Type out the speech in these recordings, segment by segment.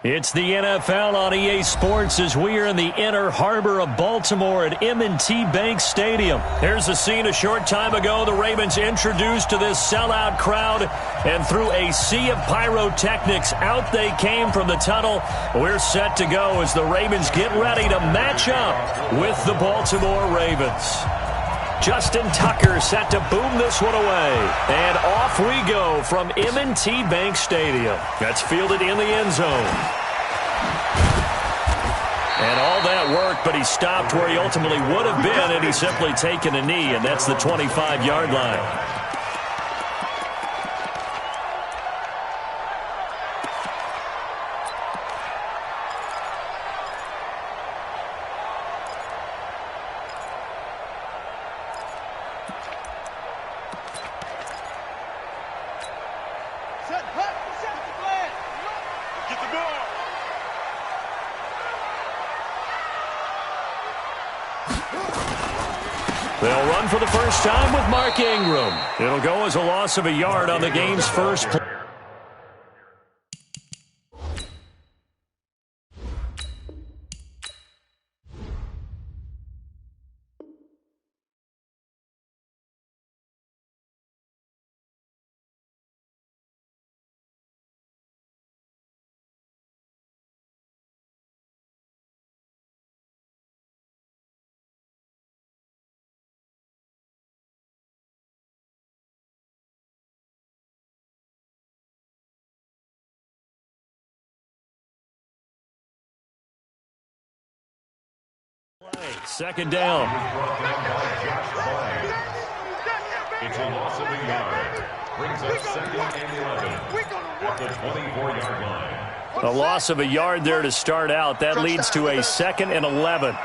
It's the NFL on EA Sports as we are in the inner harbor of Baltimore at M&T Bank Stadium. Here's a scene a short time ago. The Ravens introduced to this sellout crowd, and through a sea of pyrotechnics, out they came from the tunnel. We're set to go as the Ravens get ready to match up with the Baltimore Ravens. Justin Tucker set to boom this one away. And off we go from M&T Bank Stadium. That's fielded in the end zone. And all that work, but he stopped where he ultimately would have been, and he's simply taken a knee, and that's the 25-yard line. They'll run for the first time with Mark Ingram. It'll go as a loss of a yard on the game's first play. Second down. It's a loss of a yard. Brings up second and 11 at the 24-yard line. A loss of a yard there to start out. That leads to a second and 11.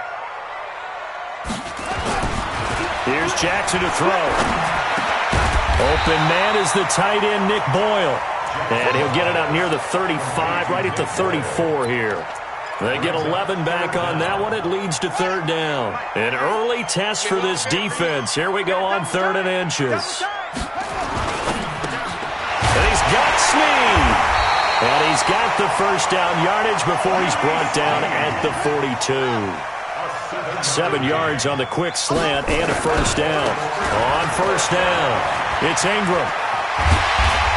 Here's Jackson to throw. Open man is the tight end, Nick Boyle. And he'll get it up near the 35, right at the 34 here. They get 11 back on that one. It leads to third down. An early test for this defense. Here we go on 3rd and inches. And he's got Snead. And he's got the first down yardage before he's brought down at the 42. 7 yards on the quick slant and a first down. On first down, it's Ingram.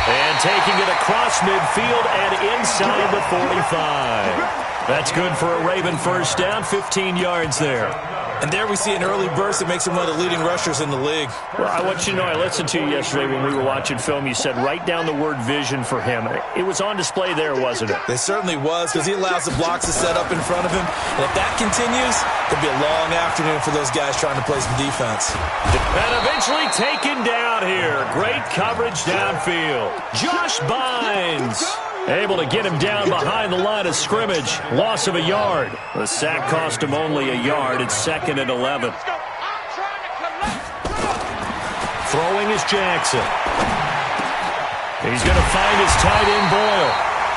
And taking it across midfield and inside the 45. That's good for a Raven first down, 15 yards there. And there we see an early burst that makes him one of the leading rushers in the league. Well, I want you to know, I listened to you yesterday when we were watching film. You said write down the word vision for him. It was on display there, wasn't it? It certainly was, because he allows the blocks to set up in front of him. And if that continues, it could be a long afternoon for those guys trying to play some defense. And eventually taken down here. Great coverage downfield. Josh Bynes able to get him down behind the line of scrimmage. Loss of a yard. The sack cost him only a yard. It's 2nd and 11. Throwing is Jackson. He's going to find his tight end Boyle.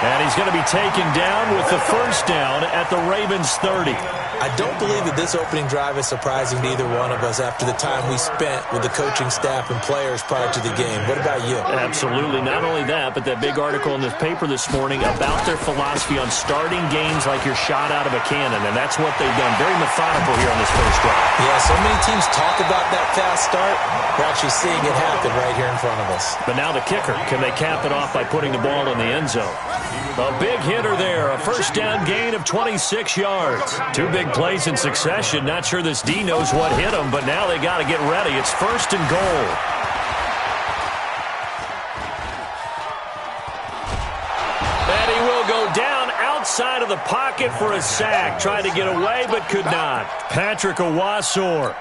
And he's going to be taken down with the first down at the Ravens 30. I don't believe that this opening drive is surprising to either one of us after the time we spent with the coaching staff and players prior to the game. What about you? Absolutely. Not only that, but that big article in the paper this morning about their philosophy on starting games like you're shot out of a cannon, and that's what they've done. Very methodical here on this first drive. Yeah, so many teams talk about that fast start. We're actually seeing it happen right here in front of us. But now the kicker. Can they cap it off by putting the ball in the end zone? A big hitter there. A first down gain of 26 yards. 2 big plays in succession. Not sure this D knows what hit him, but now they got to get ready. It's 1st and goal. And he will go down outside of the pocket for a sack. Tried to get away, but could not. Patrick Owasor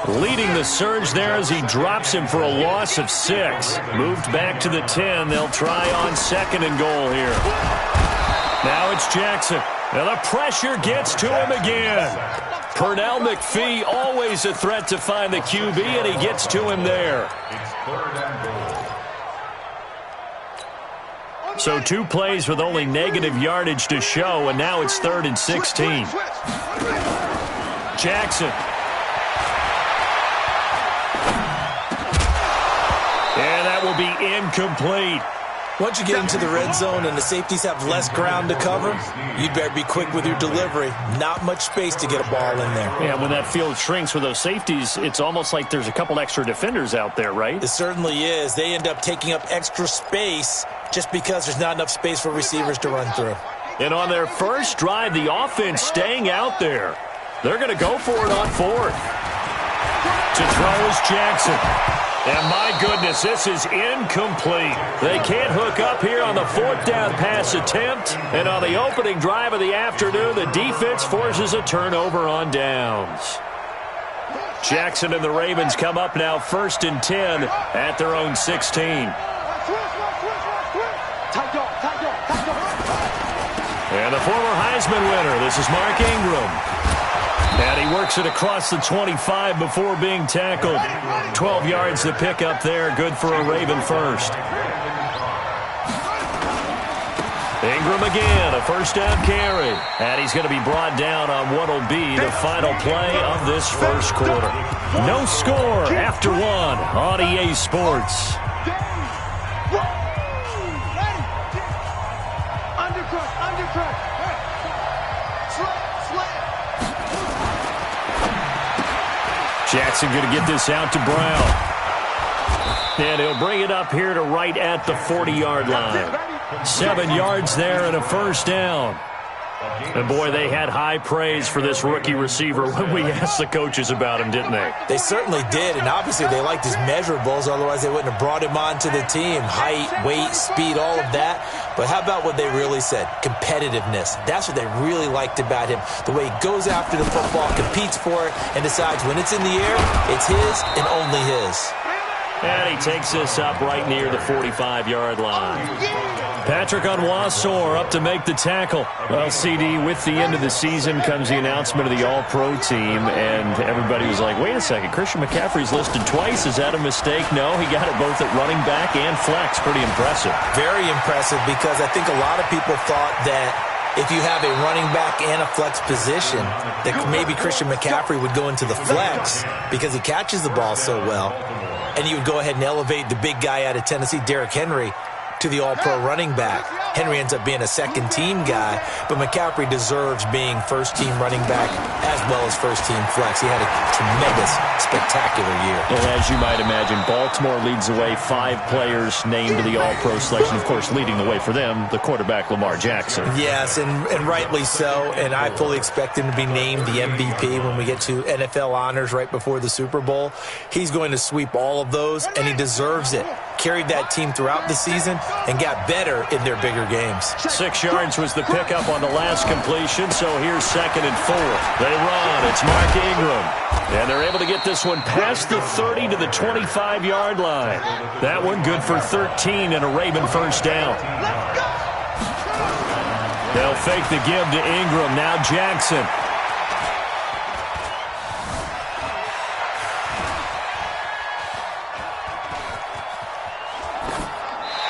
leading the surge there as he drops him for a loss of 6. Moved back to the 10. They'll try on 2nd and goal here. Now it's Jackson. Now the pressure gets to him again. Pernell McPhee, always a threat to find the QB, and he gets to him there. So 2 plays with only negative yardage to show, and now it's 3rd and 16. Jackson. And that will be incomplete. Once you get into the red zone and the safeties have less ground to cover, you better be quick with your delivery. Not much space to get a ball in there. Yeah, when that field shrinks with those safeties, it's almost like there's a couple extra defenders out there, right? It certainly is. They end up taking up extra space just because there's not enough space for receivers to run through. And on their first drive, the offense staying out there. They're going to go for it on fourth. To throw is Jackson. And my goodness, this is incomplete. They can't hook up here on the fourth down pass attempt. And on the opening drive of the afternoon, the defense forces a turnover on downs. Jackson and the Ravens come up now 1st and 10 at their own 16. And the former Heisman winner, this is Mark Ingram. And he works it across the 25 before being tackled. 12 yards to pick up there. Good for a Raven first. Ingram again, a first down carry. And he's going to be brought down on what will be the final play of this first quarter. No score after one on EA Sports. Jackson going to get this out to Brown. And he'll bring it up here to right at the 40-yard line. 7 yards there and a first down. And, boy, they had high praise for this rookie receiver when we asked the coaches about him, didn't they? They certainly did, and obviously they liked his measurables. Otherwise, they wouldn't have brought him onto the team. Height, weight, speed, all of that. But how about what they really said? Competitiveness. That's what they really liked about him. The way he goes after the football, competes for it, and decides when it's in the air, it's his and only his. And he takes this up right near the 45-yard line. Patrick Onwuasor up to make the tackle. Well, CD, with the end of the season comes the announcement of the All-Pro team, and everybody was like, wait a second, Christian McCaffrey's listed twice. Is that a mistake? No, he got it both at running back and flex. Pretty impressive. Very impressive, because I think a lot of people thought that if you have a running back and a flex position, that maybe Christian McCaffrey would go into the flex because he catches the ball so well. And you would go ahead and elevate the big guy out of Tennessee, Derrick Henry, to the All-Pro running back. Henry ends up being a second-team guy, but McCaffrey deserves being first-team running back as well as first-team flex. He had a tremendous, spectacular year. And as you might imagine, Baltimore leads the way. 5 players named to the All-Pro selection. Of course, leading the way for them, the quarterback Lamar Jackson. Yes, and rightly so. And I fully expect him to be named the MVP when we get to NFL honors right before the Super Bowl. He's going to sweep all of those, and he deserves it. Carried that team throughout the season and got better in their bigger games. 6 yards was the pickup on the last completion, so here's 2nd and 4. They run. It's Mark Ingram. And they're able to get this one past the 30 to the 25-yard line. That one good for 13 and a Raven first down. They'll fake the give to Ingram. Now Jackson.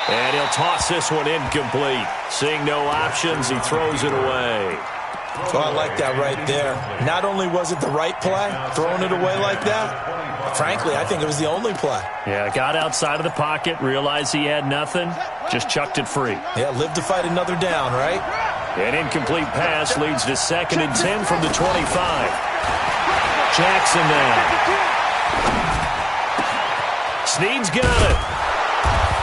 And he'll toss this one incomplete. Seeing no options, he throws it away. Oh, I like that right there. Not only was it the right play, throwing it away like that, frankly, I think it was the only play. Yeah, got outside of the pocket, realized he had nothing, just chucked it free. Yeah, live to fight another down, right? An incomplete pass leads to 2nd and 10 from the 25. Jackson now. Snead's got it.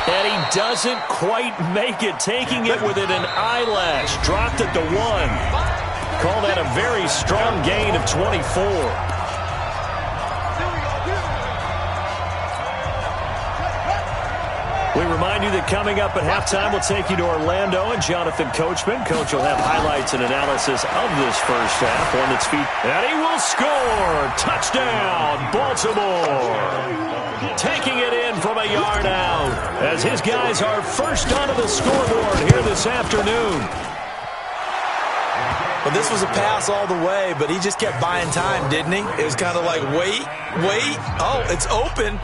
And he doesn't quite make it, taking it within an eyelash. Dropped at the 1. Call that a very strong gain of 24. We remind you that coming up at halftime, we'll take you to Orlando and Jonathan Coachman. Coach will have highlights and analysis of this first half. On its feet, and he will score. Touchdown, Baltimore. Taking it in from a yard out as his guys are first onto the scoreboard here this afternoon. Well, this was a pass all the way, but he just kept buying time, didn't he? It was kind of like, wait. Oh, it's open.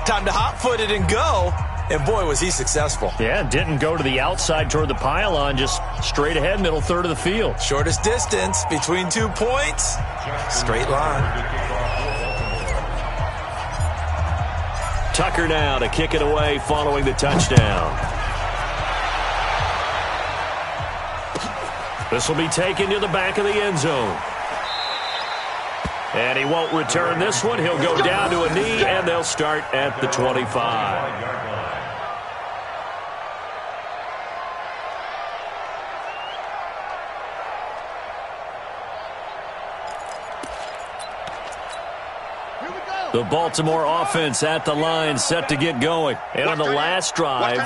Time to hot-foot it and go. And, boy, was he successful. Yeah, didn't go to the outside toward the pylon, just straight ahead, middle third of the field. Shortest distance between 2 points. Straight line. Tucker now to kick it away following the touchdown. This will be taken to the back of the end zone. And he won't return this one. He'll go down to a knee, and they'll start at the 25. The Baltimore offense at the line, set to get going. And on the last drive,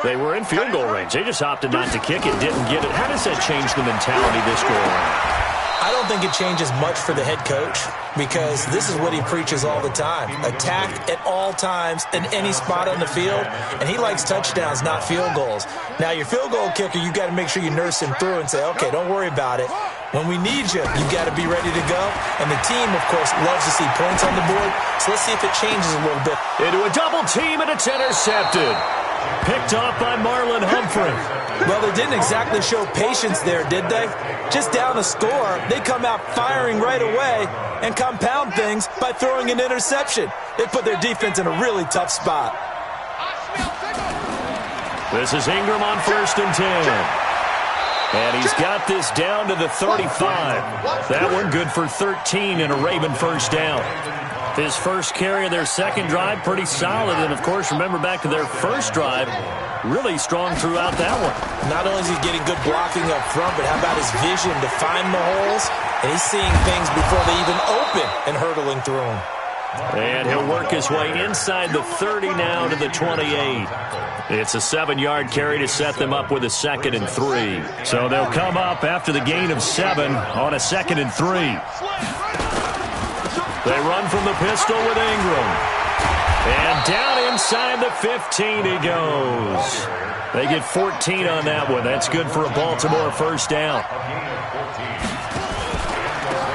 they were in field goal range. They just opted not to kick it, didn't get it. How does that change the mentality this go around? I don't think it changes much for the head coach because this is what he preaches all the time. Attack at all times in any spot on the field, and he likes touchdowns, not field goals. Now, your field goal kicker, you got to make sure you nurse him through and say, okay, don't worry about it. When we need you, you got to be ready to go. And the team, of course, loves to see points on the board, so let's see if it changes a little bit. Into a double team, and it's intercepted. Picked off by Marlon Humphrey. Well, they didn't exactly show patience there, did they? Just down a score, they come out firing right away and compound things by throwing an interception. They put their defense in a really tough spot. This is Ingram on 1st and 10. And he's got this down to the 35. That one good for 13 and a Raven first down. His first carry of their second drive, pretty solid. And, of course, remember back to their first drive, really strong throughout that one. Not only is he getting good blocking up front, but how about his vision to find the holes? And he's seeing things before they even open and hurtling through them. And he'll work his way inside the 30 now to the 28. It's a 7-yard carry to set them up with a 2nd and 3. So they'll come up after the gain of 7 on a 2nd and 3. They run from the pistol with Ingram. And down inside the 15 he goes. They get 14 on that one. That's good for a Baltimore first down.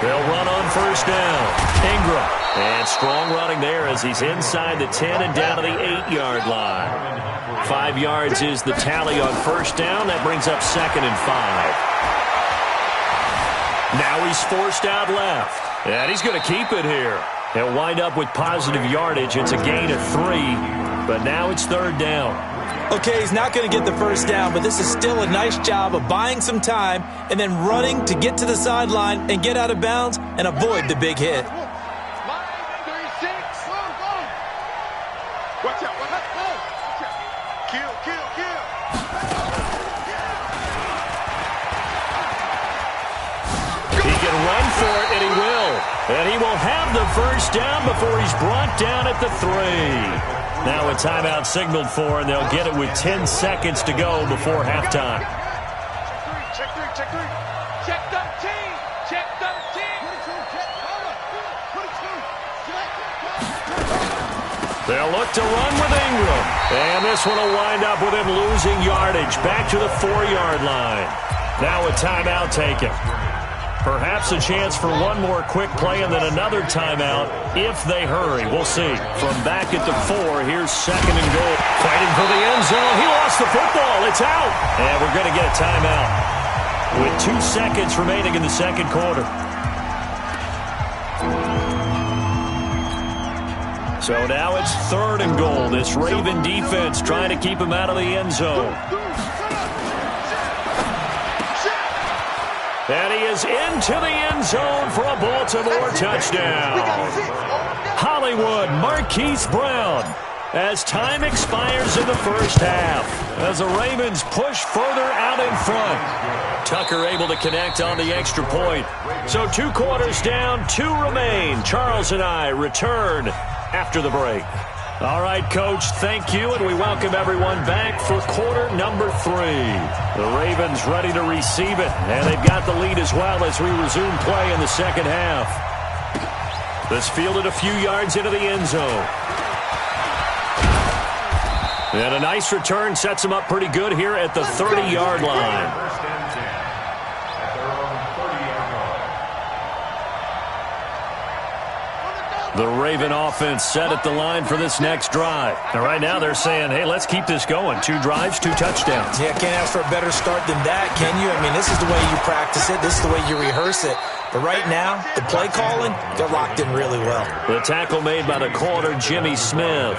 They'll run on first down. Ingram. And strong running there as he's inside the 10 and down to the 8-yard line. 5 yards is the tally on first down. That brings up 2nd and 5. Now he's forced out left. And he's going to keep it here. He'll wind up with positive yardage. It's a gain of 3. But now it's 3rd down. Okay, he's not going to get the first down, but this is still a nice job of buying some time and then running to get to the sideline and get out of bounds and avoid the big hit. And he will have the first down before he's brought down at the 3. Now a timeout signaled for, and they'll get it with 10 seconds to go before halftime. Check 3, check 3. Check 13. Check 13. They'll look to run with Ingram. And this one will wind up with him losing yardage back to the 4-yard line. Now a timeout taken. Perhaps a chance for one more quick play and then another timeout if they hurry. We'll see. From back at the 4, here's 2nd and goal. Fighting for the end zone. He lost the football. It's out. And we're going to get a timeout with 2 seconds remaining in the second quarter. So now it's 3rd and goal. This Raven defense trying to keep him out of the end zone. And he is into the end zone for a Baltimore touchdown. Hollywood Marquise Brown as time expires in the first half. As the Ravens push further out in front. Tucker able to connect on the extra point. So 2 quarters down, 2 remain. Charles and I return after the break. All right, Coach, thank you, and we welcome everyone back for quarter number 3. The Ravens ready to receive it, and they've got the lead as well as we resume play in the second half. This fielded a few yards into the end zone. And a nice return sets them up pretty good here at the 30-yard line. The Raven offense set at the line for this next drive. And right now they're saying, hey, let's keep this going. 2 drives, 2 touchdowns. Yeah, can't ask for a better start than that, can you? I mean, this is the way you practice it. This is the way you rehearse it. But right now, the play calling, they're locked in really well. The tackle made by the corner, Jimmy Smith.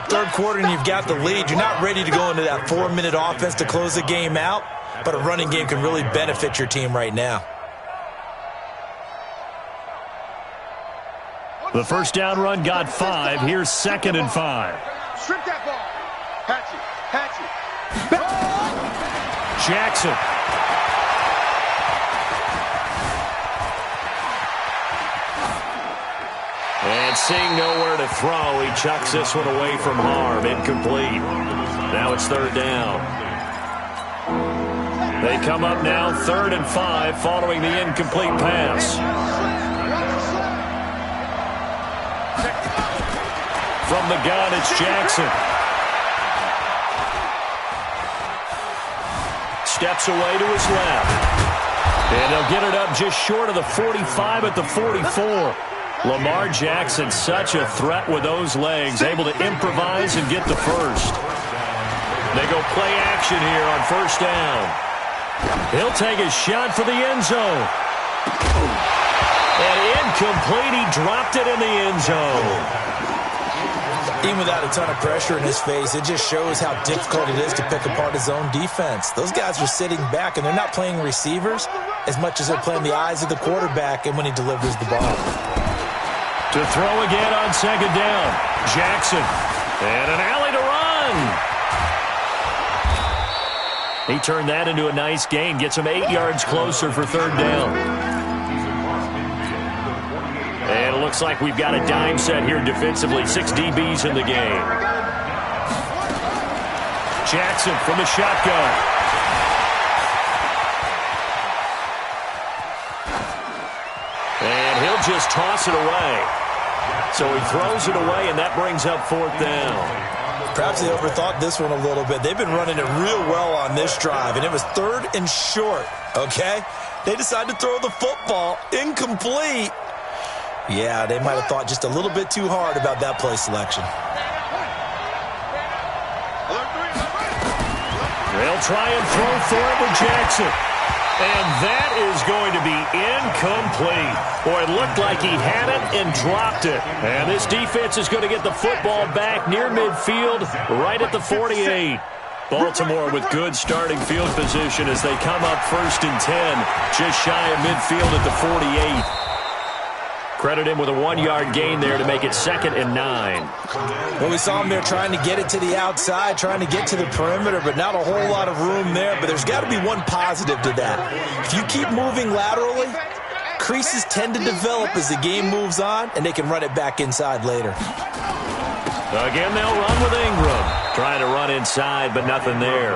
3rd quarter and you've got the lead. You're not ready to go into that 4-minute offense to close the game out. but a running game can really benefit your team right now. The first down run got 5. Here's 2nd and 5. Strip that ball. Hatch it. Jackson. And seeing nowhere to throw, he chucks this one away from harm. Incomplete. Now it's 3rd down. They come up now 3rd and 5 following the incomplete pass. From the gun, it's Jackson. Steps away to his left. And they'll get it up just short of the 45 at the 44. Lamar Jackson, such a threat with those legs, able to improvise and get the first. They go play action here on 1st down. He'll take a shot for the end zone. And incomplete, he dropped it in the end zone. Even without a ton of pressure in his face, it just shows how difficult it is to pick apart his own defense. Those guys are sitting back, and they're not playing receivers as much as they're playing the eyes of the quarterback and when he delivers the ball. To throw again on 2nd down. Jackson. And an alley to run. He turned that into a nice gain. Gets him 8 yards closer for 3rd down. And it looks like we've got a dime set here defensively. 6 DBs in the game. Jackson from the shotgun. And he'll just toss it away. So he throws it away, and that brings up 4th down. Perhaps they overthought this one a little bit. They've been running it real well on this drive, and it was 3rd and short, okay? They decided to throw the football incomplete. Yeah, they might have thought just a little bit too hard about that play selection. They'll try and throw for it with Jackson. And that is going to be incomplete. Boy, it looked like he had it and dropped it. And this defense is going to get the football back near midfield, right at the 48. Baltimore with good starting field position as they come up 1st and 10, just shy of midfield at the 48. Credit him with a 1-yard gain there to make it 2nd and 9. Well, we saw him there trying to get it to the outside, trying to get to the perimeter, but not a whole lot of room there. But there's got to be one positive to that. If you keep moving laterally, creases tend to develop as the game moves on, and they can run it back inside later. Again, they'll run with Ingram. Trying to run inside, but nothing there.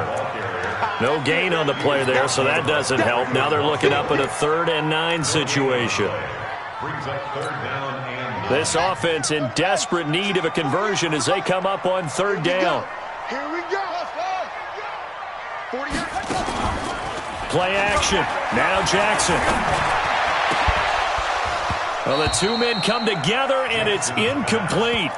No gain on the play there, so that doesn't help. Now they're looking up at a 3rd and 9 situation. Brings up 3rd down and This offense in desperate need of a conversion as they come up on 3rd down. Here we go. Play action. Now Jackson. Well, the 2 men come together, and it's incomplete.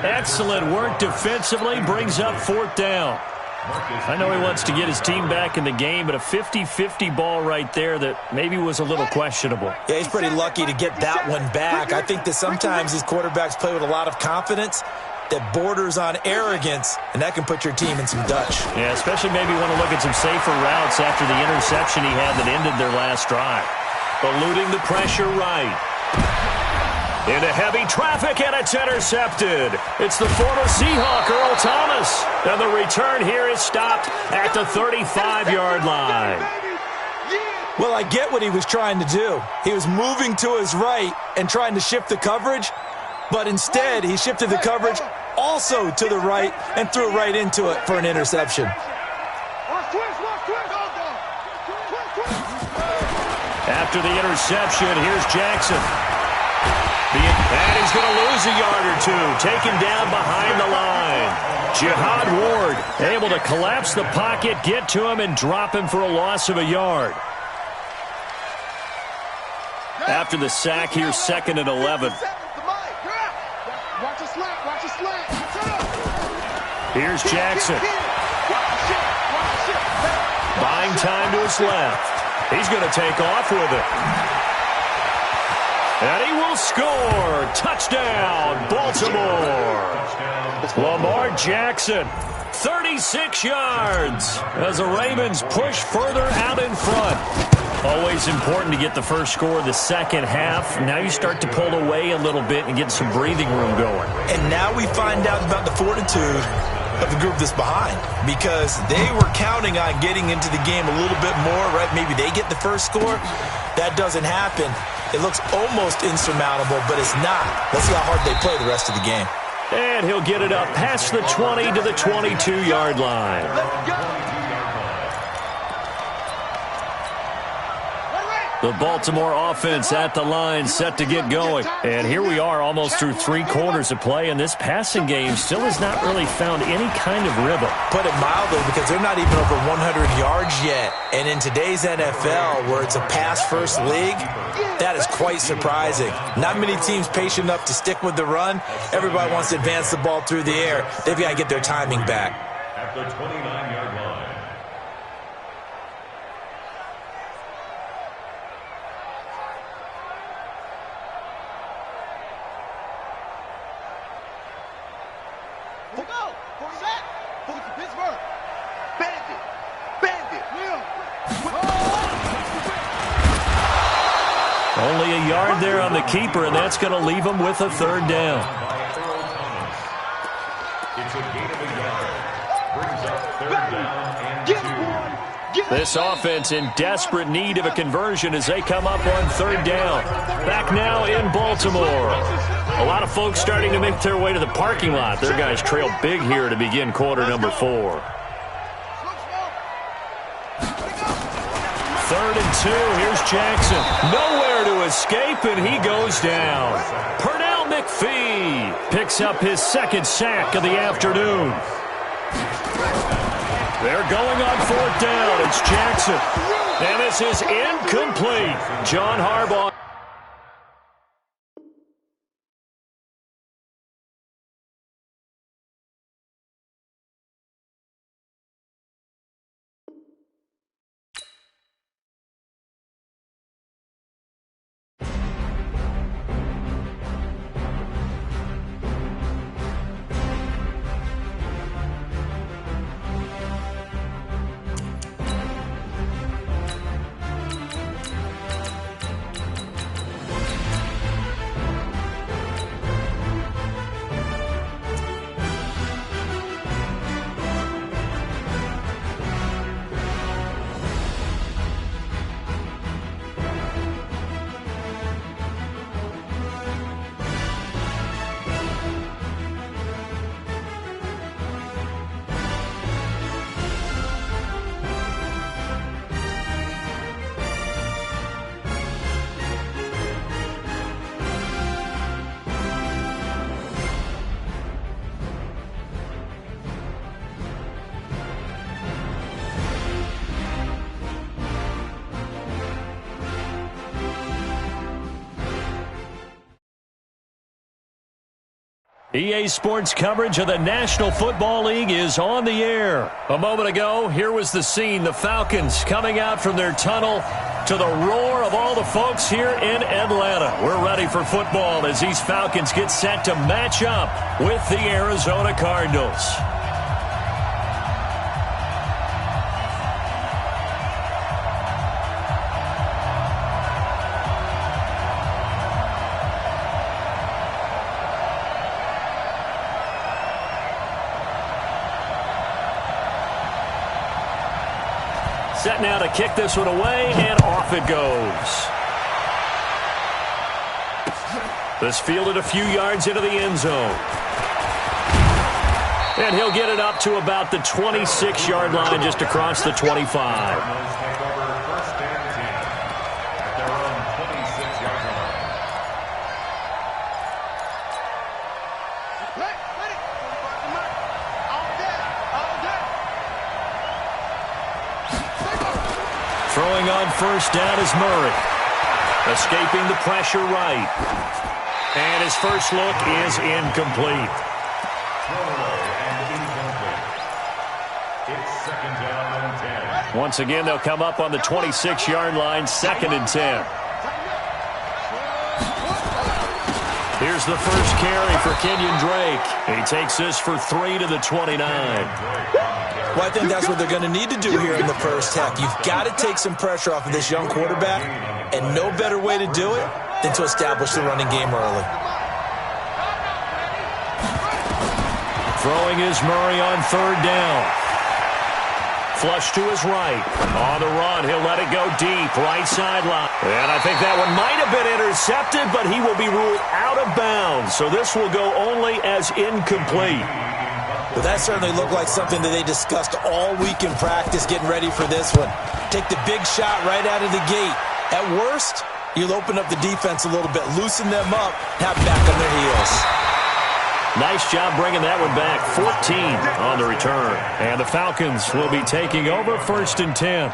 Excellent work defensively. Brings up 4th down. I know he wants to get his team back in the game, but a 50-50 ball right there that maybe was a little questionable. Yeah, he's pretty lucky to get that one back. I think that sometimes these quarterbacks play with a lot of confidence that borders on arrogance, and that can put your team in some Dutch. Yeah, especially maybe want to look at some safer routes after the interception he had that ended their last drive. Eluding the pressure right. Into heavy traffic, and it's intercepted. It's the former Seahawk, Earl Thomas. And the return here is stopped at the 35-yard line. Well, I get what he was trying to do. He was moving to his right and trying to shift the coverage, but instead he shifted the coverage also to the right and threw right into it for an interception. After the interception, here's Jackson. And he's going to lose a yard or two, taken down behind the line. Jihad Ward able to collapse the pocket, get to him, and drop him for a loss of a yard. After the sack, here's 2nd and 11. Here's Jackson. Buying time to his left. He's going to take off with it. And he will score. Touchdown, Baltimore. Lamar Jackson, 36 yards as the Ravens push further out in front. Always important to get the first score of the second half. Now you start to pull away a little bit and get some breathing room going. And now we find out about the fortitude of the group that's behind, because they were counting on getting into the game a little bit more, right? Maybe they get the first score. That doesn't happen. It looks almost insurmountable, but it's not. Let's see how hard they play the rest of the game. And he'll get it up past the 20 to the 22-yard line. The Baltimore offense at the line, set to get going. And here we are almost through 3 quarters of play, and this passing game still has not really found any kind of rhythm. Put it mildly, because they're not even over 100 yards yet. And in today's NFL, where it's a pass-first league, that is quite surprising. Not many teams patient enough to stick with the run. Everybody wants to advance the ball through the air. They've got to get their timing back. At the 29-yard line. Only a yard there on the keeper, and that's going to leave him with a 3rd down. It's a gain of a yard. Brings up 3rd down and 2. This offense in desperate need of a conversion as they come up on 3rd down. Back now in Baltimore. A lot of folks starting to make their way to the parking lot. Their guys trail big here to begin quarter number 4. 3rd and 2. Here's Jackson. Nowhere to escape, and he goes down. Pernell McPhee picks up his 2nd sack of the afternoon. They're going on 4th down. It's Jackson. And this is incomplete. John Harbaugh. EA Sports coverage of the National Football League is on the air. A moment ago, here was the scene. The Falcons coming out from their tunnel to the roar of all the folks here in Atlanta. We're ready for football as these Falcons get set to match up with the Arizona Cardinals. Set now to kick this one away, and off it goes. This fielded a few yards into the end zone. And he'll get it up to about the 26-yard line, just across the 25. Throwing on 1st down is Murray. Escaping the pressure right. And his first look is incomplete. It's 2nd down and 10. Once again, they'll come up on the 26-yard line, 2nd and 10. Here's the first carry for Kenyon Drake. He takes this for 3 to the 29. Well, I think that's what they're going to need to do here in the first half. You've got to take some pressure off of this young quarterback, and no better way to do it than to establish the running game early. Throwing is Murray on third down. Flush to his right. On the run, he'll let it go deep, right sideline. And I think that one might have been intercepted, but he will be ruled out of bounds. So this will go only as incomplete. Well, that certainly looked like something that they discussed all week in practice getting ready for this one. Take the big shot right out of the gate. At worst, you'll open up the defense a little bit, loosen them up, have them back on their heels. Nice job bringing that one back. 14 on the return. And the Falcons will be taking over 1st and 10.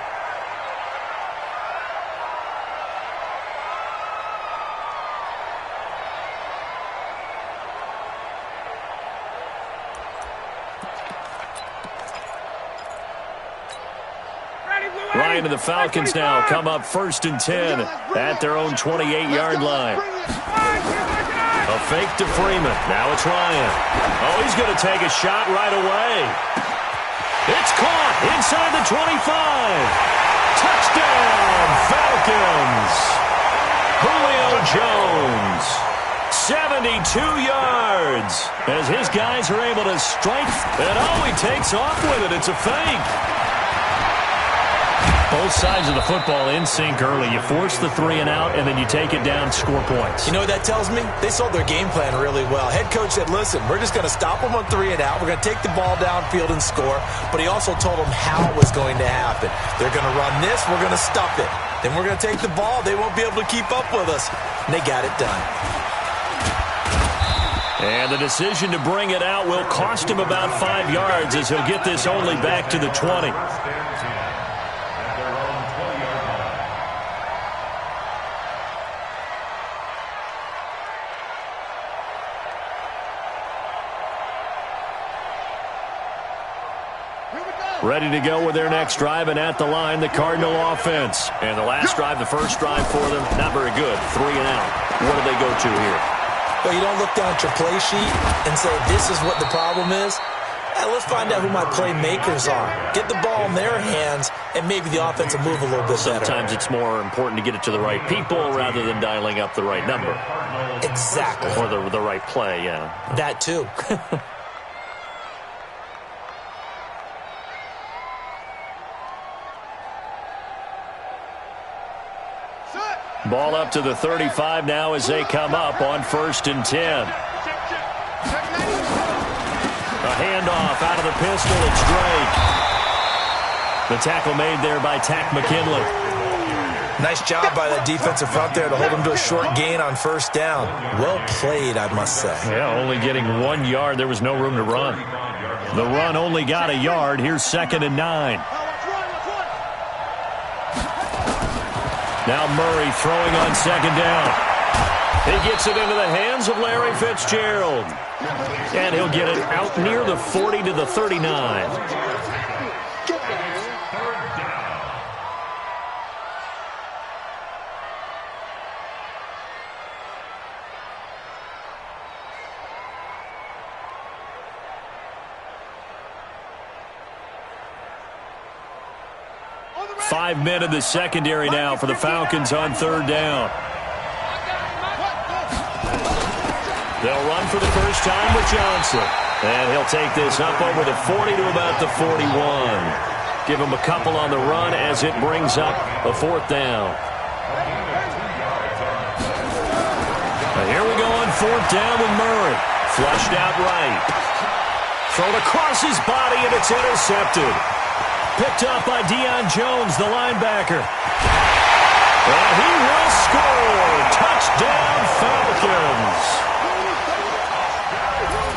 Ryan and the Falcons now come up 1st and 10 at their own 28-yard line. A fake to Freeman. Now it's Ryan. Oh, he's going to take a shot right away. It's caught inside the 25. Touchdown, Falcons. Julio Jones. 72 yards as his guys are able to strike. And oh, he takes off with it. It's a fake. Both sides of the football in sync early. You force the 3 and out, and then you take it down, score points. You know what that tells me? They sold their game plan really well. Head coach said, listen, we're just going to stop them on 3 and out. We're going to take the ball downfield and score. But he also told them how it was going to happen. They're going to run this. We're going to stop it. Then we're going to take the ball. They won't be able to keep up with us. And they got it done. And the decision to bring it out will cost him about 5 yards as he'll get this only back to the 20. Ready to go with their next drive, and at the line, the Cardinal offense. And the last drive, the first drive for them, not very good. 3 and out. What do they go to here? Well, you don't look down at your play sheet and say, this is what the problem is. Let's find out who my playmakers are. Get the ball in their hands, and maybe the offense will move a little bit better. Sometimes it's more important to get it to the right people rather than dialing up the right number. Exactly. Or the right play, yeah. That too. Ball up to the 35 now as they come up on 1st and 10. A handoff out of the pistol. It's Drake. The tackle made there by Tack McKinley. Nice job by that defensive front there to hold him to a short gain on 1st down. Well played, I must say. Yeah, only getting 1 yard. There was no room to run. The run only got a yard. Here's 2nd and 9. Now Murray throwing on 2nd down. He gets it into the hands of Larry Fitzgerald. And he'll get it out near the 40 to the 39. Five men in the secondary now for the Falcons on 3rd down. They'll run for the first time with Johnson. And he'll take this up over the 40 to about the 41. Give him a couple on the run as it brings up a 4th down. Now here we go on 4th down with Murray. Flushed out right. Thrown across his body, and it's intercepted. Picked up by Deion Jones, the linebacker. And he will score. Touchdown, Falcons.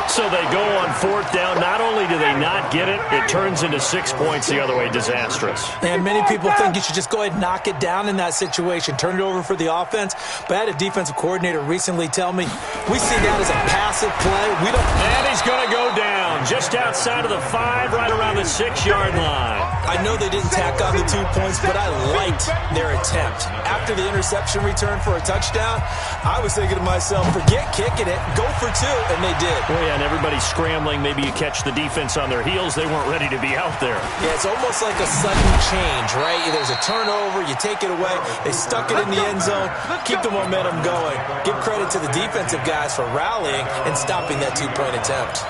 So they go on 4th down. Not only do they not get it, it turns into 6 points the other way. Disastrous. And many people think you should just go ahead and knock it down in that situation. Turn it over for the offense. But I had a defensive coordinator recently tell me, we see that as a passive play. And he's going to go down. down just outside of the 5, right around the 6-yard line. I know they didn't tack on the 2 points, but I liked their attempt. After the interception return for a touchdown, I was thinking to myself, forget kicking it, go for 2, and they did. Well, yeah, and everybody's scrambling. Maybe you catch the defense on their heels. They weren't ready to be out there. Yeah, it's almost like a sudden change, right? There's a turnover, you take it away, they stuck it in the end zone, keep the momentum going. Give credit to the defensive guys for rallying and stopping that 2-point attempt.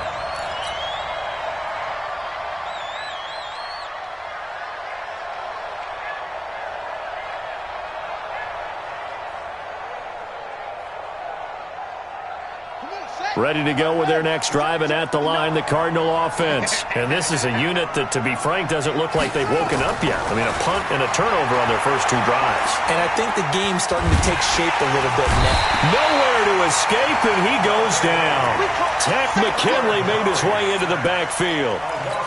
Ready to go with their next drive, and at the line, the Cardinal offense. And this is a unit that, to be frank, doesn't look like they've woken up yet. I mean, a punt and a turnover on their first 2 drives. And I think the game's starting to take shape a little bit now. Nowhere to escape, and he goes down. Tack McKinley made his way into the backfield.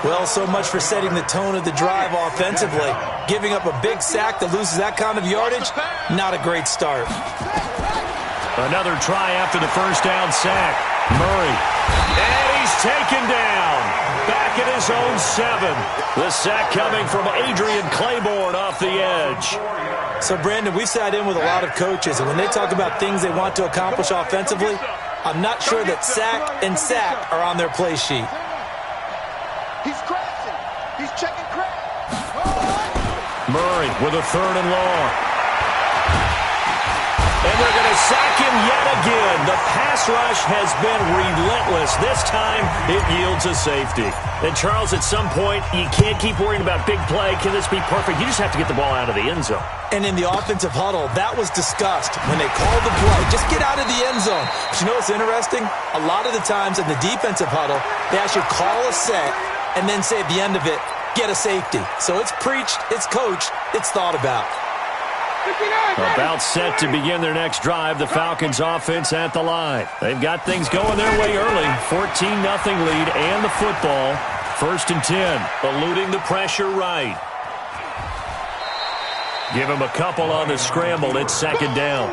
Well, so much for setting the tone of the drive offensively. Giving up a big sack that loses that kind of yardage, not a great start. Another try after the first down sack. Murray. And he's taken down. Back at his own 7. The sack coming from Adrian Claiborne off the edge. So, Brandon, we've sat in with a lot of coaches, and when they talk about things they want to accomplish offensively, I'm not sure that sack and sack are on their play sheet. He's crashing. He's checking crash. Murray with a 3rd and long. And they're going to sack him yet again. The pass rush has been relentless. This time, it yields a safety. And, Charles, at some point, you can't keep worrying about big play. Can this be perfect? You just have to get the ball out of the end zone. And in the offensive huddle, that was discussed when they called the play. Just get out of the end zone. But you know what's interesting? A lot of the times in the defensive huddle, they actually call a set and then say at the end of it, get a safety. So it's preached, it's coached, it's thought about. About set to begin their next drive, the Falcons offense at the line. They've got things going their way early. 14-0 lead and the football. 1st and 10, eluding the pressure right. Give him a couple on the scramble. It's 2nd down.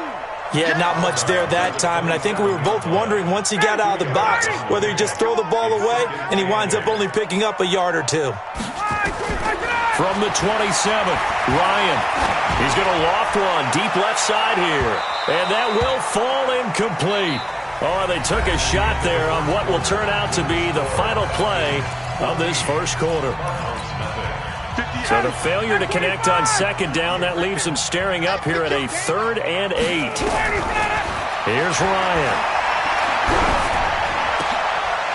Yeah, not much there that time, and I think we were both wondering once he got out of the box whether he just throw the ball away and he winds up only picking up a yard or 2. From the 27, Ryan. He's going to loft one deep left side here. And that will fall incomplete. Oh, they took a shot there on what will turn out to be the final play of this first quarter. So the failure to connect on 2nd down, that leaves them staring up here at a 3rd and 8. Here's Ryan.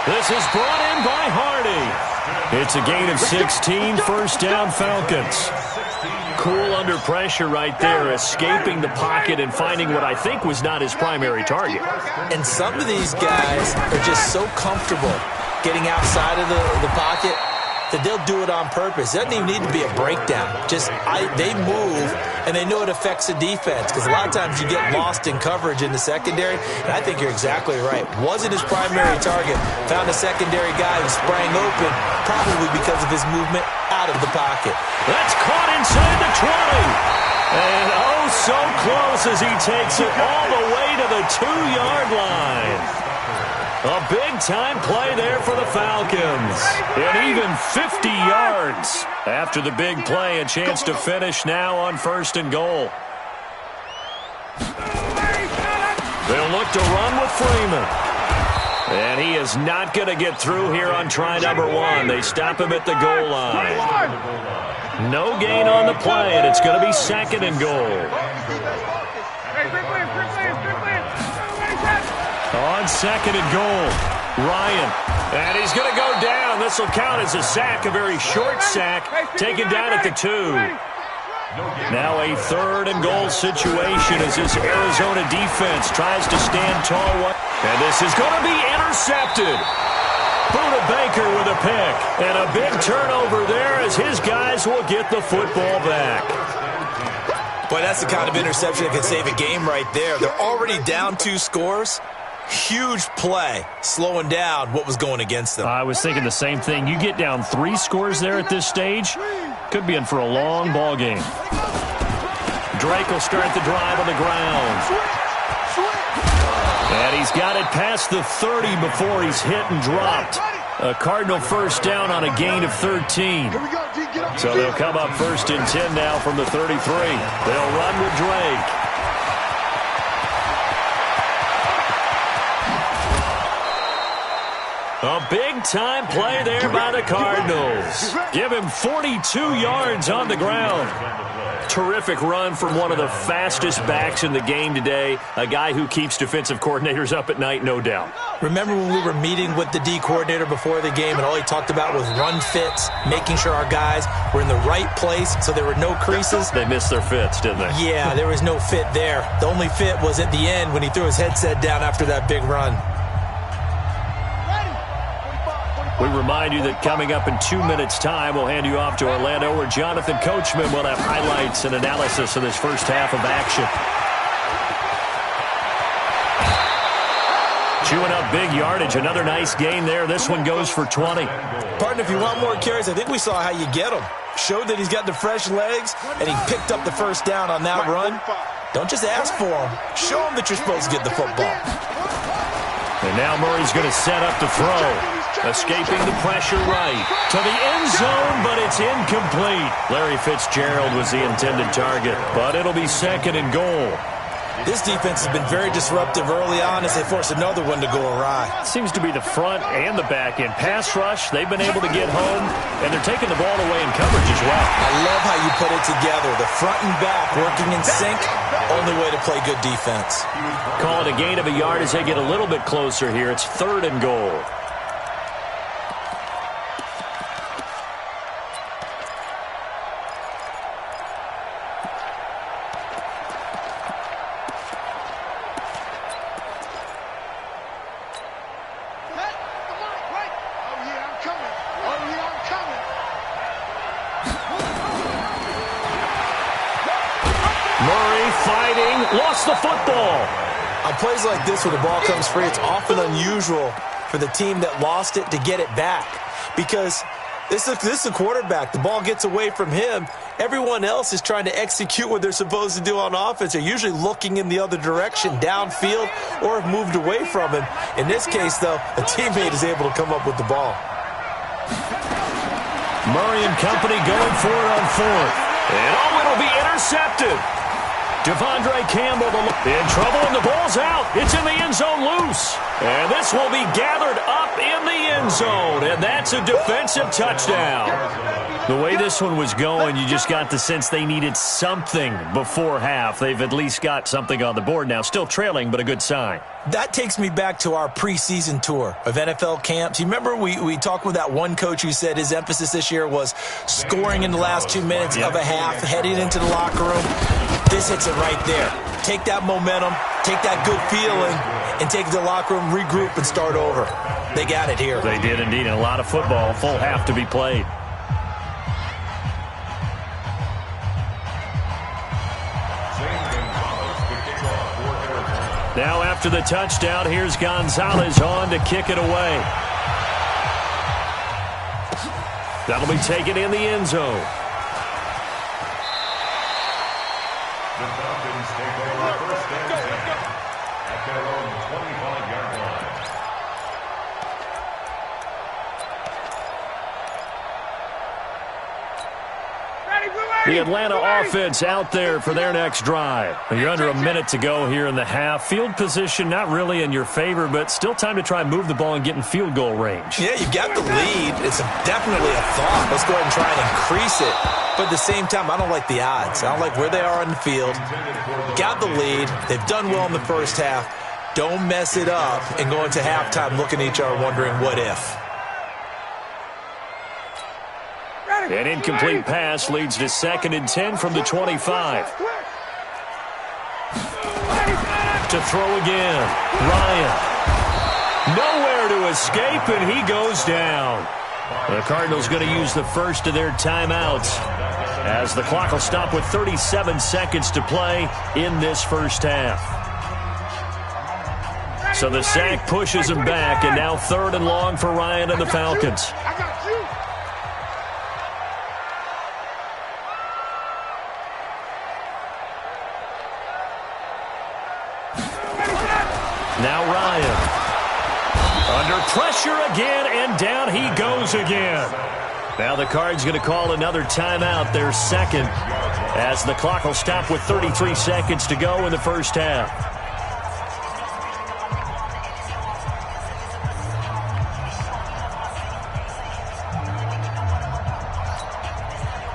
This is brought in by Hardy. It's a gain of 16, 1st down Falcons. Cool under pressure right there, escaping the pocket and finding what I think was not his primary target. And some of these guys are just so comfortable getting outside of the pocket that they'll do it on purpose. It doesn't even need to be a breakdown. They move, and they know it affects the defense, because a lot of times you get lost in coverage in the secondary, and I think you're exactly right. Wasn't his primary target. Found a secondary guy who sprang open, probably because of his movement out of the pocket. That's caught inside the 20. And oh, so close as he takes it all the way to the 2-yard line. A big-time play there for the Falcons. And even 50 yards after the big play. A chance to finish now on 1st and goal. They'll look to run with Freeman. And he is not going to get through here on try number 1. They stop him at the goal line. No gain on the play, and it's going to be 2nd and goal. On 2nd and goal, Ryan. And he's going to go down. This will count as a sack, a very short sack, taken down at the 2. Now a 3rd and goal situation as this Arizona defense tries to stand tall. And this is going to be intercepted. Buda Baker with a pick. And a big turnover there as his guys will get the football back. Boy, that's the kind of interception that can save a game right there. They're already down 2 scores. Huge play, slowing down what was going against them. I was thinking the same thing. You get down 3 scores there at this stage, could be in for a long ball game. Drake will start the drive on the ground. And he's got it past the 30 before he's hit and dropped. A Cardinal first down on a gain of 13. So they'll come up 1st and 10 now from the 33. They'll run with Drake. A big-time play there by the Cardinals. Give him 42 yards on the ground. Terrific run from one of the fastest backs in the game today. A guy who keeps defensive coordinators up at night, no doubt. Remember when we were meeting with the D coordinator before the game and all he talked about was run fits, making sure our guys were in the right place so there were no creases? They missed their fits, didn't they? Yeah, there was no fit there. The only fit was at the end when he threw his headset down after that big run. We remind you that coming up in 2 minutes' time, we'll hand you off to Orlando, where Jonathan Coachman will have highlights and analysis of this first half of action. Chewing up big yardage. Another nice gain there. This one goes for 20. Partner, if you want more carries, I think we saw how you get him. Showed that he's got the fresh legs, and he picked up the first down on that run. Don't just ask for him. Show him that you're supposed to get the football. And now Murray's going to set up to throw. Escaping the pressure right to the end zone, but it's incomplete. Larry Fitzgerald was the intended target, but it'll be 2nd and goal. This defense has been very disruptive early on as they force another one to go awry. Seems to be the front and the back end. Pass rush, they've been able to get home, and they're taking the ball away in coverage as well. I love how you put it together. The front and back working in sync, only way to play good defense. Call it a gain of a yard as they get a little bit closer here. It's 3rd and goal. Lost the football. On plays like this where the ball comes free, it's often unusual for the team that lost it to get it back. Because this is a quarterback. The ball gets away from him. Everyone else is trying to execute what they're supposed to do on offense. They're usually looking in the other direction, downfield, or have moved away from him. In this case, though, a teammate is able to come up with the ball. Murray and company going for it on 4th. And it'll be intercepted. Devondre Campbell in trouble, and the ball's out. It's in the end zone loose. And this will be gathered up in the end zone, and that's a defensive touchdown. The way this one was going, you just got the sense they needed something before half. They've at least got something on the board now. Still trailing, but a good sign. That takes me back to our preseason tour of NFL camps. You remember we talked with that one coach who said his emphasis this year was scoring in the last 2 minutes of a half, heading into the locker room. This hits it right there. Take that momentum, take that good feeling, and take it to the locker room, regroup, and start over. They got it here. They did indeed, and a lot of football, full half to be played. Now after the touchdown, here's Gonzalez on to kick it away. That'll be taken in the end zone. The Falcons take over 1st and 10 at their own 25-yard line. The Atlanta offense out there for their next drive. You're under a minute to go here in the half. Field position not really in your favor, but still time to try and move the ball and get in field goal range. Yeah, you got the lead. It's definitely a thought. Let's go ahead and try and increase it. But at the same time, I don't like the odds. I don't like where they are on the field. Got the lead. They've done well in the first half. Don't mess it up and go into halftime looking at each other wondering what if. An incomplete pass leads to 2nd and 10 from the 25. To throw again. Ryan. Nowhere to escape, and he goes down. The Cardinals going to use the first of their timeouts as the clock will stop with 37 seconds to play in this first half. So the sack pushes him back, and now 3rd and long for Ryan and the Falcons. Now Ryan. Under pressure again, and down he goes again. Now the Cards going to call another timeout, their second, as the clock will stop with 33 seconds to go in the first half.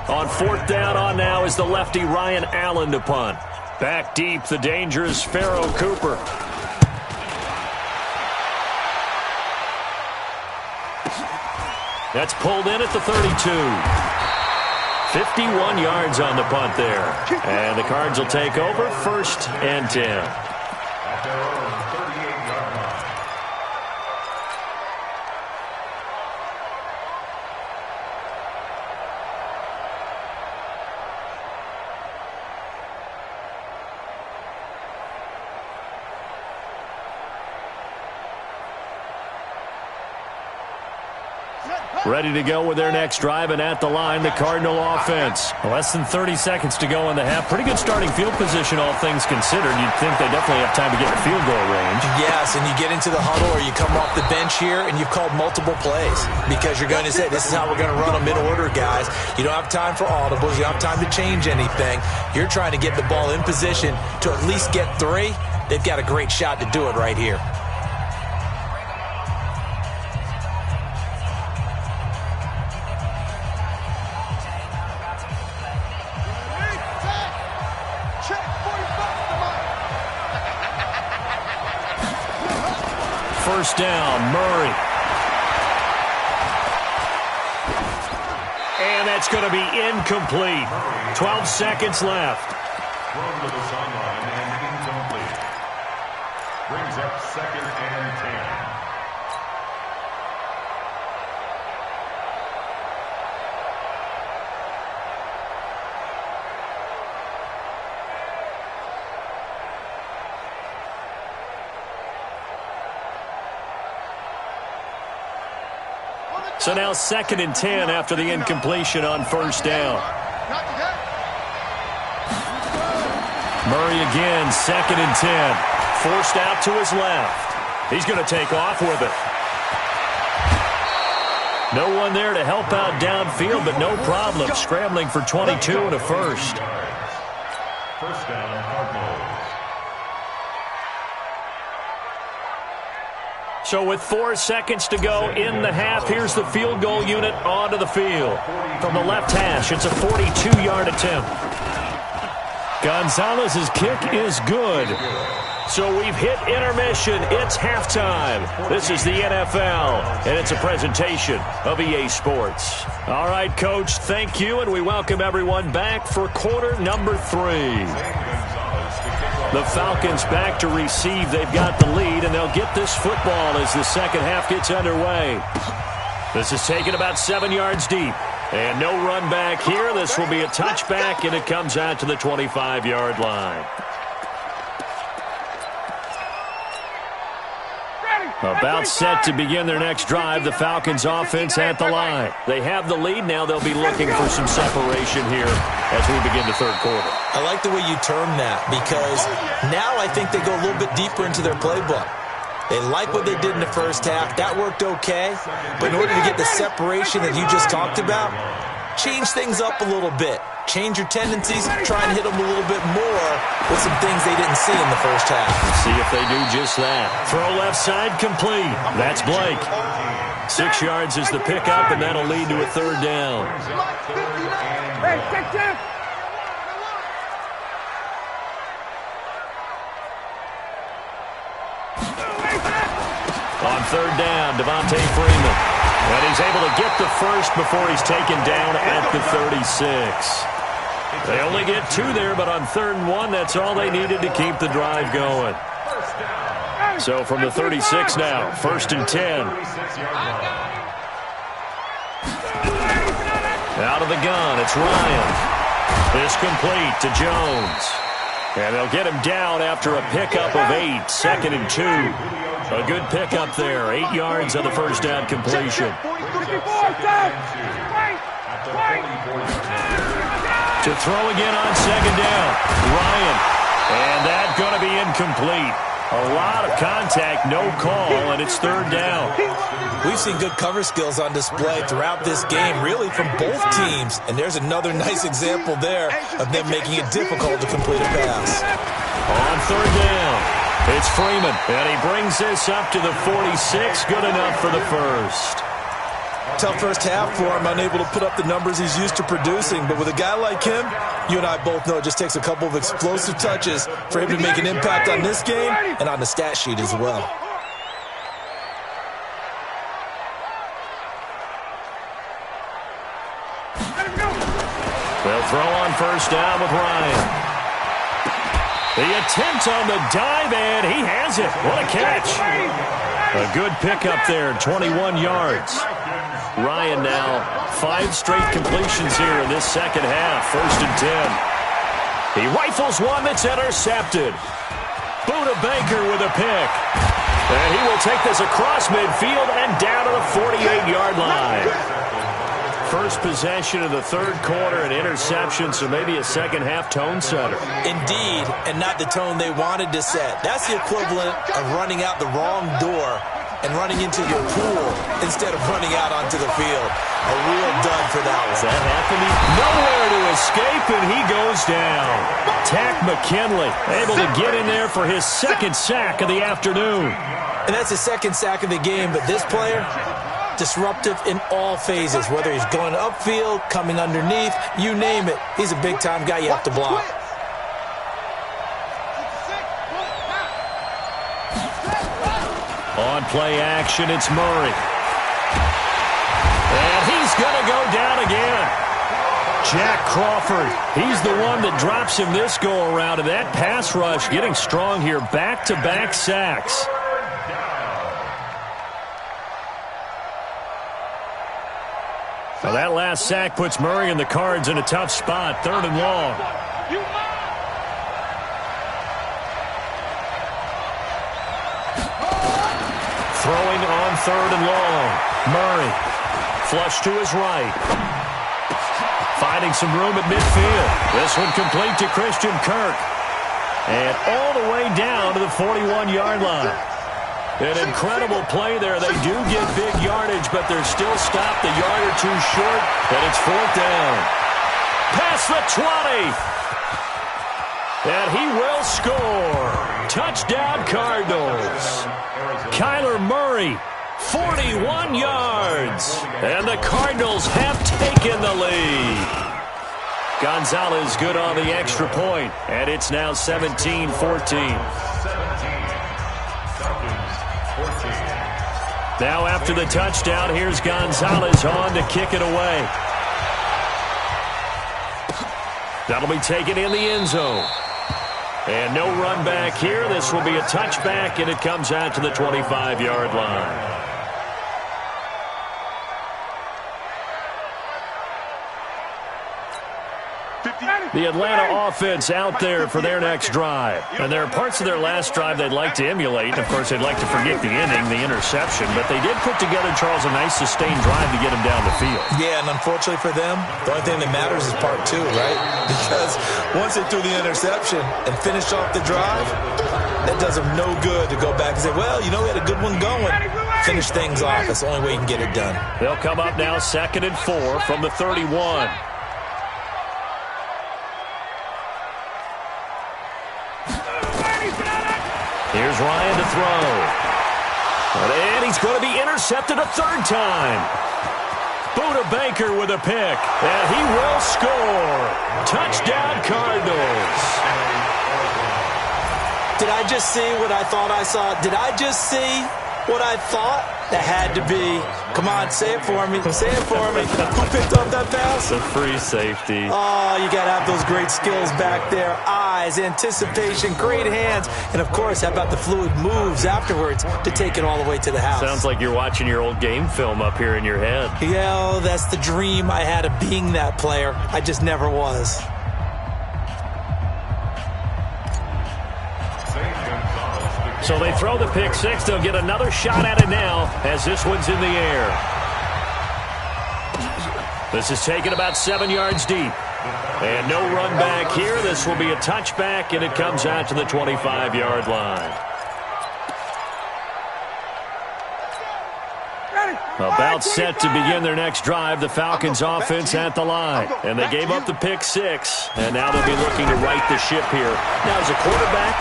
On fourth down on now is the lefty Ryan Allen to punt. Back deep, the dangerous Pharoh Cooper. That's pulled in at the 32. 51 yards on the punt there. And the Cards will take over, first and 10. At their own 38-yard line. Ready to go with their next drive, and at the line, the Cardinal offense. Less than 30 seconds to go in the half. Pretty good starting field position, all things considered. You'd think they definitely have time to get in field goal range. Yes, and you get into the huddle or you come off the bench here and you've called multiple plays because you're going to say, this is how we're going to run them in order, guys. You don't have time for audibles. You don't have time to change anything. You're trying to get the ball in position to at least get 3. They've got a great shot to do it right here. First down, Murray. And that's going to be incomplete. 12 seconds left. Thrown to the sideline and incomplete. Brings up second and 10. So now second and 10 after the incompletion on first down. Murray again, second and 10. Forced out to his left. He's going to take off with it. No one there to help out downfield, but no problem. Scrambling for 22 and a first. First down, Cardinals. So with 4 seconds to go in the half, here's the field goal unit onto the field. From the left hash, it's a 42-yard attempt. Gonzalez's kick is good. So we've hit intermission. It's halftime. This is the NFL, and it's a presentation of EA Sports. All right, Coach, thank you, and we welcome everyone back for quarter number 3. The Falcons back to receive. They've got the lead, and they'll get this football as the second half gets underway. This is taken about 7 yards deep. And no run back here. This will be a touchback, and it comes out to the 25-yard line. About set to begin their next drive, the Falcons offense at the line. They have the lead. Now they'll be looking for some separation here as we begin the third quarter. I like the way you term that because now I think they go a little bit deeper into their playbook. They like what they did in the first half. That worked okay. But in order to get the separation that you just talked about, change things up a little bit. Change your tendencies, try and hit them a little bit more with some things they didn't see in the first half. See if they do just that. Throw left side complete. That's Blake. 6 yards is the pickup, and that'll lead to a third down. On third down, Devontae Freeman. And he's able to get the first before he's taken down at the 36. They only get 2 there, but on third and 1, that's all they needed to keep the drive going. So from the 36 now, first and 10. Out of the gun, it's Ryan. It's complete to Jones. And they'll get him down after a pickup of 8, second and 2. A good pickup there, 8 yards on the first down completion. To throw again on second down, Ryan. And that's going to be incomplete. A lot of contact, no call, and it's third down. We've seen good cover skills on display throughout this game, really from both teams. And there's another nice example there of them making it difficult to complete a pass. On third down, it's Freeman, and he brings this up to the 46. Good enough for the first. Tough first half for him, unable to put up the numbers he's used to producing. But with a guy like him, you and I both know it just takes a couple of explosive touches for him to make an impact on this game and on the stat sheet as well. They'll throw on first down with Ryan. The attempt on the dive, and he has it. What a catch. A good pickup there, 21 yards. Ryan now 5 straight completions here in this second half, 1st and 10. He rifles one that's intercepted. Buda Baker with a pick. And he will take this across midfield and down to the 48-yard line. First possession of the third quarter, an interception, so maybe a second half tone setter. Indeed, and not the tone they wanted to set. That's the equivalent of running out the wrong door and running into your pool instead of running out onto the field. A real dud for that one. Is that happening? Nowhere to escape, and he goes down. Tack McKinley able to get in there for his second sack of the afternoon. And that's his second sack of the game, but this player, disruptive in all phases, whether he's going upfield, coming underneath, you name it. He's a big-time guy you have to block. On play action, it's Murray. And he's going to go down again. Jack Crawford, he's the one that drops him this go-around, and that pass rush getting strong here, back-to-back sacks. Well, that last sack puts Murray and the Cards in a tough spot, 3rd and long. Throwing on 3rd and long. Murray, flush to his right. Finding some room at midfield. This one complete to Christian Kirk. And all the way down to the 41-yard line. An incredible play there. They do get big yardage, but they're still stopped a yard or two short, and it's 4th down. Past the 20. And he will score. Touchdown, Cardinals. Kyler Murray, 41 yards. And the Cardinals have taken the lead. Gonzalez good on the extra point, and it's now 17-14. Now after the touchdown, here's Gonzalez on to kick it away. That'll be taken in the end zone. And no run back here. This will be a touchback, and it comes out to the 25-yard line. The Atlanta offense out there for their next drive. And there are parts of their last drive they'd like to emulate. And, of course, they'd like to forget the inning, the interception. But they did put together, Charles, a nice sustained drive to get him down the field. Yeah, and unfortunately for them, the only thing that matters is part 2, right? Because once they threw the interception and finished off the drive, that does them no good to go back and say, well, you know, we had a good one going. Finish things off. That's the only way you can get it done. They'll come up now 2nd and 4 from the 31. Here's Ryan to throw. And he's going to be intercepted a 3rd time. Buda Baker with a pick. And he will score. Touchdown, Cardinals. Did I just see what I thought I saw? Did I just see what I thought? That had to be. Come on, say it for me. Say it for me. Who picked up that pass? The free safety. Oh, you got to have those great skills back there. Eyes, anticipation, great hands. And, of course, how about the fluid moves afterwards to take it all the way to the house? Sounds like you're watching your old game film up here in your head. Yeah, oh, that's the dream I had of being that player. I just never was. So they throw the pick six. They'll get another shot at it now as this one's in the air. This is taken about 7 yards deep. And no run back here. This will be a touchback, and it comes out to the 25-yard line. About set to begin their next drive, the Falcons offense at the line. And they gave up the pick 6, and now they'll be looking to right the ship here. Now, as a quarterback,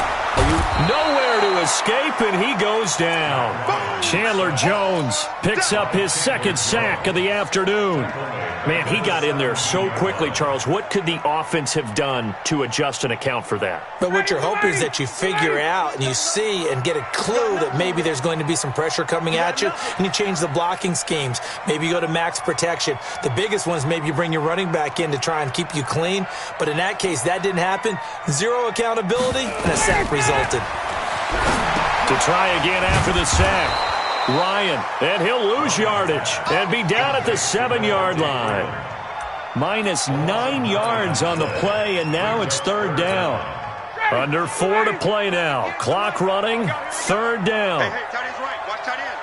nowhere to escape, and he goes down. Chandler Jones picks up his second sack of the afternoon. Man, he got in there so quickly, Charles. What could the offense have done to adjust and account for that? But what you're hoping is that you figure out and you see and get a clue that maybe there's going to be some pressure coming at you, and you change the blocking schemes. Maybe you go to max protection. The biggest one is maybe you bring your running back in to try and keep you clean. But in that case, that didn't happen. Zero accountability, and a sack resulted. To try again after the sack. Ryan, and he'll lose yardage and be down at the 7-yard line. -9 yards on the play, and now it's third down. Under 4 to play now. Clock running, third down. Hey, tight end's right. Watch tight end.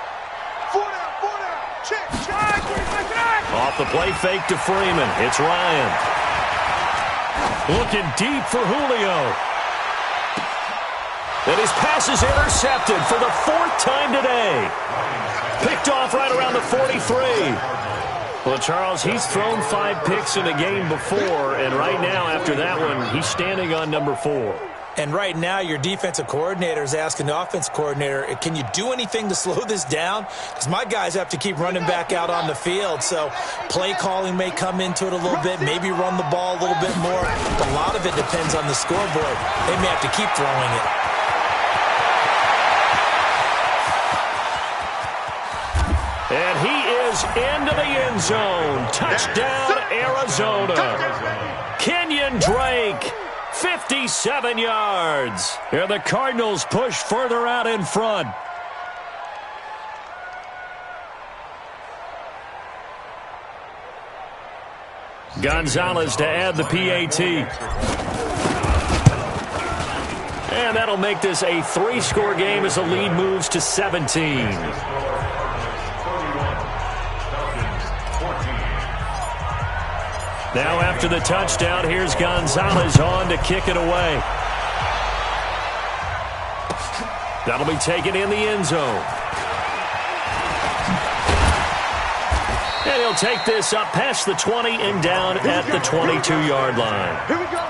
4 down. Check. Off the play fake to Freeman. It's Ryan. Looking deep for Julio. And his pass is intercepted for the 4th time today. Picked off right around the 43. Well, Charles, he's thrown 5 picks in a game before, and right now, after that one, he's standing on number 4. And right now, your defensive coordinator is asking the offensive coordinator, can you do anything to slow this down? Because my guys have to keep running back out on the field. So play calling may come into it a little bit, maybe run the ball a little bit more. But a lot of it depends on the scoreboard. They may have to keep throwing it. And he is into the end zone. Touchdown, Arizona. Kenyon Drake, 57 yards. And the Cardinals push further out in front. Gonzalez to add the PAT. And that'll make this a 3-score game as the lead moves to 17. Now after the touchdown, here's Gonzalez on to kick it away. That'll be taken in the end zone. And he'll take this up past the 20 and down at the 22-yard line. Here we go.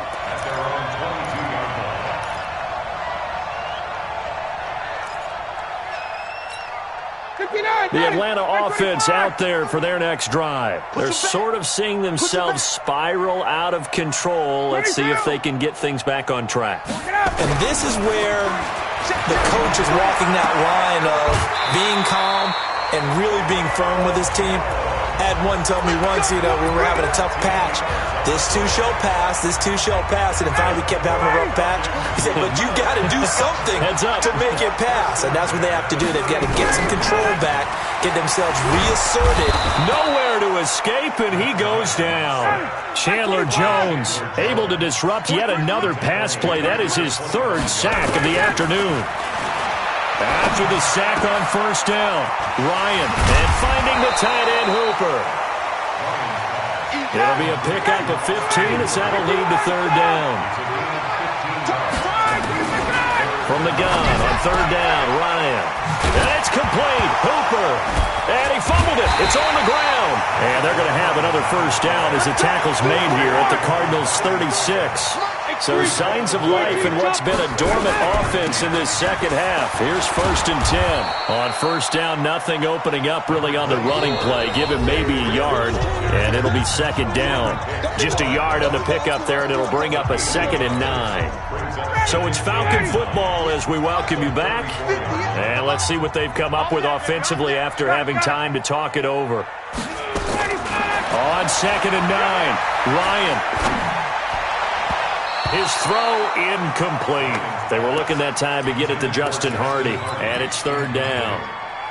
The Atlanta offense out there for their next drive. They're sort of seeing themselves spiral out of control. Let's see if they can get things back on track. And this is where the coach is walking that line of being calm and really being firm with his team. I had one tell me once, when we were having a tough patch, this too shall pass, this too shall pass. And in fact, we kept having a rough patch. He said, but you got to do something to make it pass. And that's what they have to do. They've got to get some control back, get themselves reasserted. Nowhere to escape, and he goes down. Chandler Jones able to disrupt yet another pass play. That is his 3rd sack of the afternoon. After the sack on first down, Ryan, and finding the tight end Hooper. It'll be a pickup of 15 as that'll lead to third down. From the gun on third down, Ryan. And it's complete. Hooper. And he fumbled it. It's on the ground. And they're going to have another first down as the tackle's made here at the Cardinals' 36. So signs of life in what's been a dormant offense in this second half. Here's 1st and 10. On first down, nothing opening up really on the running play. Give him maybe a yard, and it'll be 2nd down. Just a yard on the pickup there, and it'll bring up a 2nd and 9. So it's Falcon football as we welcome you back. And let's see what they've come up with offensively after having time to talk it over. On 2nd and 9, Ryan. His throw incomplete. They were looking that time to get it to Justin Hardy, and it's 3rd down.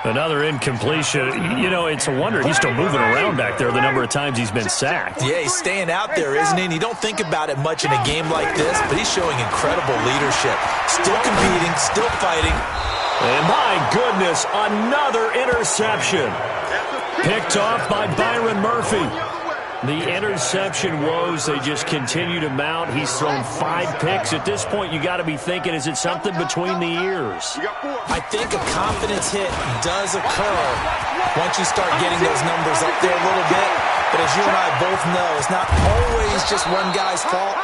Another incompletion. It's a wonder he's still moving around back there the number of times he's been sacked. Yeah, he's staying out there, isn't he? And you don't think about it much in a game like this, but he's showing incredible leadership. Still competing, still fighting. And my goodness, another interception. Picked off by Byron Murphy. The interception woes, they just continue to mount. He's thrown 5 picks. At this point, you got to be thinking, is it something between the ears? I think a confidence hit does occur once you start getting those numbers up there a little bit. But as you and I both know, it's not always just one guy's fault.